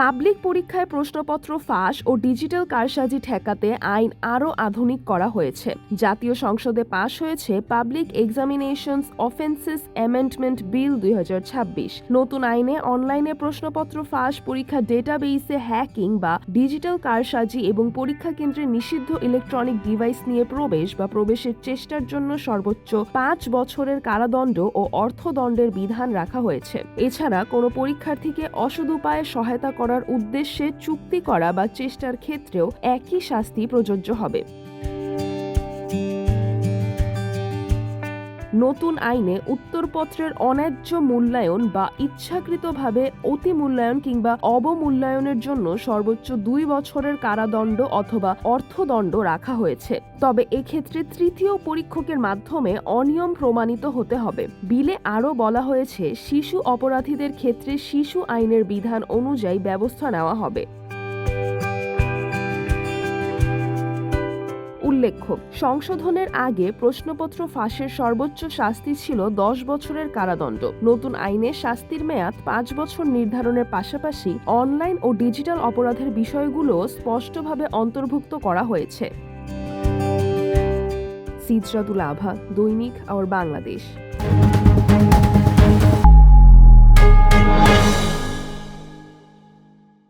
Public পরীক্ষায় প্রশ্নপত্র ফাঁস ও ডিজিটাল কারসাজি ঠেকাতে আইন আরও আধুনিক করা হয়েছে। জাতীয় সংসদে পাশ হয়েছে public examinations offences amendment bill 2026। নতুন আইনে অনলাইনে প্রশ্নপত্র ফাঁস, পরীক্ষা ডেটাবেইসে হ্যাকিং বা ডিজিটাল কারসাজি এবং পরীক্ষা কেন্দ্রে নিষিদ্ধ ইলেকট্রনিক ডিভাইস নিয়ে প্রবেশ বা প্রবেশের চেষ্টার জন্য সর্বোচ্চ 5 বছরের কারাদণ্ড ও অর্থদণ্ডের বিধান রাখা হয়েছে। এছাড়া কোনো পরীক্ষার্থীকে অসৎ উপায়ে সহায়তা করার উদ্দেশ্যে চুক্তি করা বা চেষ্টার ক্ষেত্রেও একই শাস্তি প্রযোজ্য হবে। নতুন আইনে উত্তরপত্রের অন্যায্য মূল্যায়ন বা ইচ্ছাকৃতভাবে অতি মূল্যায়ন কিংবা অবমূল্যায়নের জন্য সর্বোচ্চ 2 বছরের কারাদণ্ড অথবা অর্থদণ্ড রাখা হয়েছে। তবে এক্ষেত্রে তৃতীয় পরীক্ষকের মাধ্যমে অনিয়ম প্রমাণিত হতে হবে। বিলে আরও বলা হয়েছে, শিশু অপরাধীদের ক্ষেত্রে শিশু আইনের বিধান অনুযায়ী ব্যবস্থা নেওয়া হবে। উল্লেখ্য, সংশোধনের আগে প্রশ্নপত্র ফাঁসের সর্বোচ্চ শাস্তি ছিল 10 বছরের কারাদণ্ড। নতুন আইনে শাস্তির মেয়াদ 5 বছর নির্ধারণের পাশাপাশি অনলাইন ও ডিজিটাল অপরাধের বিষয়গুলো স্পষ্টভাবে অন্তর্ভুক্ত করা হয়েছে। সিদ্রাতুল আভা, দৈনিক আওয়ার বাংলাদেশ।